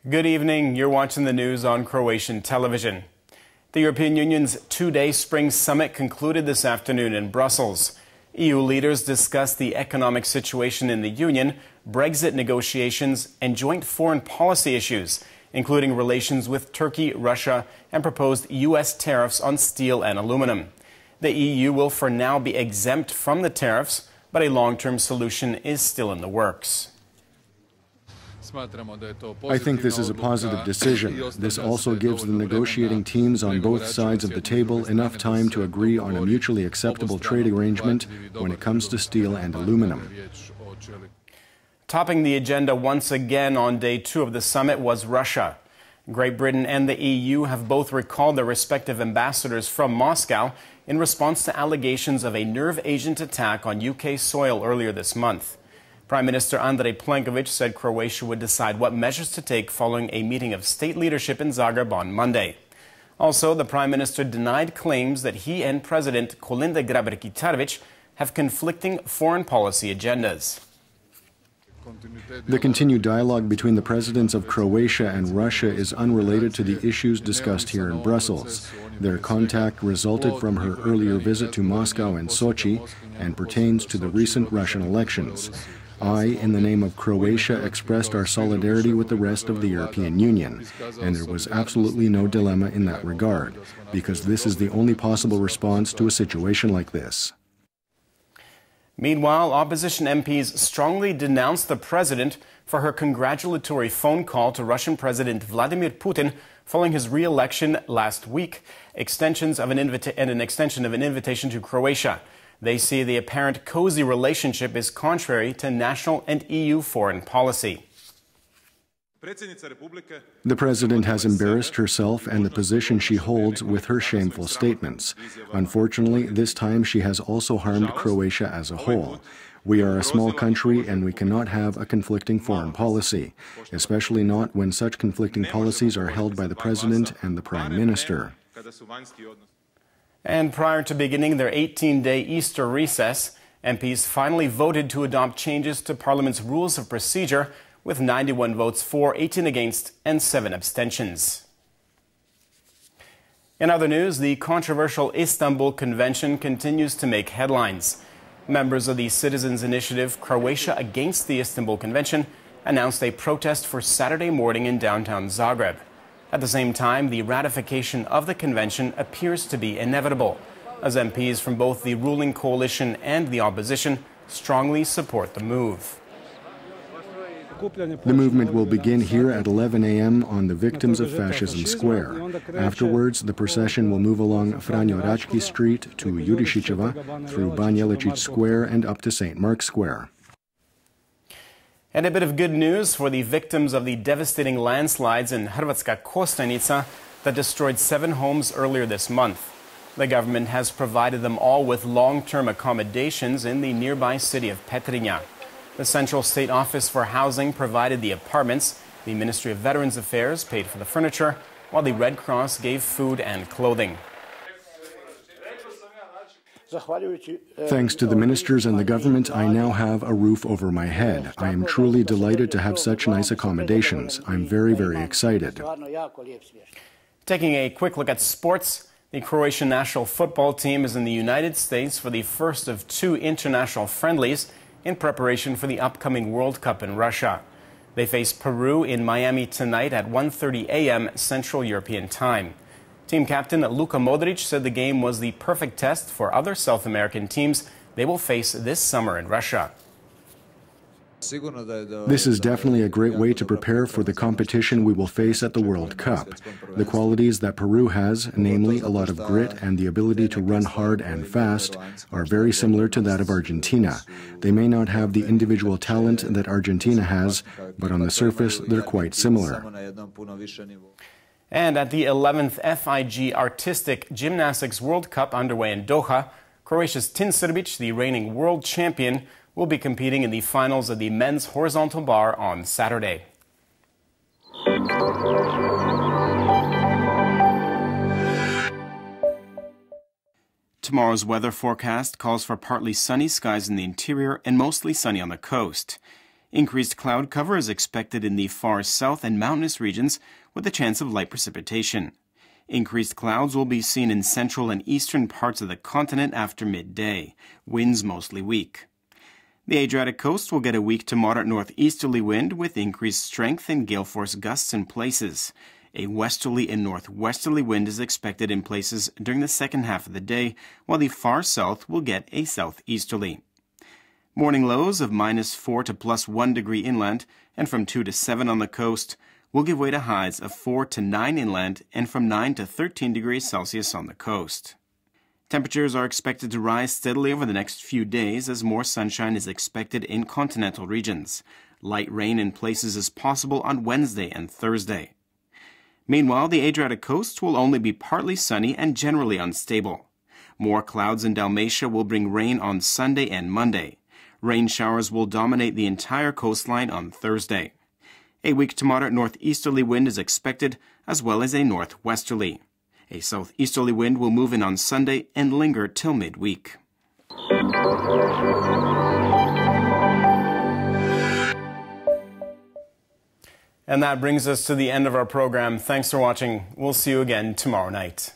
Good evening. You're watching the news on Croatian television. The European Union's two-day spring summit concluded this afternoon in Brussels. EU leaders discussed the economic situation in the Union, Brexit negotiations, and joint foreign policy issues, including relations with Turkey, Russia, and proposed U.S. tariffs on steel and aluminum. The EU will for now be exempt from the tariffs, but a long-term solution is still in the works. I think this is a positive decision. This also gives the negotiating teams on both sides of the table enough time to agree on a mutually acceptable trade arrangement when it comes to steel and aluminum. Topping the agenda once again on day 2 of the summit was Russia. Great Britain and the EU have both recalled their respective ambassadors from Moscow in response to allegations of a nerve agent attack on UK soil earlier this month. Prime Minister Andrej Plenković said Croatia would decide what measures to take following a meeting of state leadership in Zagreb on Monday. Also, the Prime Minister denied claims that he and President Kolinda Grabar-Kitarović have conflicting foreign policy agendas. The continued dialogue between the presidents of Croatia and Russia is unrelated to the issues discussed here in Brussels. Their contact resulted from her earlier visit to Moscow and Sochi and pertains to the recent Russian elections. I, in the name of Croatia, expressed our solidarity with the rest of the European Union, and there was absolutely no dilemma in that regard, because this is the only possible response to a situation like this. Meanwhile, opposition MPs strongly denounced the president for her congratulatory phone call to Russian President Vladimir Putin following his re-election last week, an extension of an invitation to Croatia. They see the apparent cozy relationship is contrary to national and EU foreign policy. The President has embarrassed herself and the position she holds with her shameful statements. Unfortunately, this time she has also harmed Croatia as a whole. We are a small country and we cannot have a conflicting foreign policy, especially not when such conflicting policies are held by the President and the Prime Minister. And prior to beginning their 18-day Easter recess, MPs finally voted to adopt changes to Parliament's rules of procedure with 91 votes for, 18 against, and 7 abstentions. In other news, the controversial Istanbul Convention continues to make headlines. Members of the Citizens Initiative Croatia Against the Istanbul Convention announced a protest for Saturday morning in downtown Zagreb. At the same time, the ratification of the convention appears to be inevitable, as MPs from both the ruling coalition and the opposition strongly support the move. The movement will begin here at 11 a.m. on the Victims of Fascism Square. Afterwards, the procession will move along Franjo Rački Street to Jurišićeva, through Banja Luka Square and up to St. Mark's Square. And a bit of good news for the victims of the devastating landslides in Hrvatska Kostajnica that destroyed 7 homes earlier this month. The government has provided them all with long-term accommodations in the nearby city of Petrinja. The Central State Office for Housing provided the apartments. The Ministry of Veterans Affairs paid for the furniture, while the Red Cross gave food and clothing. Thanks to the ministers and the government, I now have a roof over my head. I am truly delighted to have such nice accommodations. I'm very, very excited. Taking a quick look at sports, the Croatian national football team is in the United States for the first of 2 international friendlies in preparation for the upcoming World Cup in Russia. They face Peru in Miami tonight at 1:30 a.m. Central European Time. Team captain Luka Modric said the game was the perfect test for other South American teams they will face this summer in Russia. This is definitely a great way to prepare for the competition we will face at the World Cup. The qualities that Peru has, namely a lot of grit and the ability to run hard and fast, are very similar to that of Argentina. They may not have the individual talent that Argentina has, but on the surface they're quite similar. And at the 11th FIG Artistic Gymnastics World Cup underway in Doha, Croatia's Tin Srbić, the reigning world champion, will be competing in the finals of the men's horizontal bar on Saturday. Tomorrow's weather forecast calls for partly sunny skies in the interior and mostly sunny on the coast. Increased cloud cover is expected in the far south and mountainous regions with a chance of light precipitation. Increased clouds will be seen in central and eastern parts of the continent after midday. Winds mostly weak. The Adriatic coast will get a weak to moderate northeasterly wind with increased strength and gale force gusts in places. A westerly and northwesterly wind is expected in places during the second half of the day, while the far south will get a southeasterly. Morning lows of -4 to +1 degree inland and from 2 to 7 on the coast will give way to highs of 4 to 9 inland and from 9 to 13 degrees Celsius on the coast. Temperatures are expected to rise steadily over the next few days as more sunshine is expected in continental regions. Light rain in places is possible on Wednesday and Thursday. Meanwhile, the Adriatic coast will only be partly sunny and generally unstable. More clouds in Dalmatia will bring rain on Sunday and Monday. Rain showers will dominate the entire coastline on Thursday. A weak to moderate northeasterly wind is expected, as well as a northwesterly. A southeasterly wind will move in on Sunday and linger till midweek. And that brings us to the end of our program. Thanks for watching. We'll see you again tomorrow night.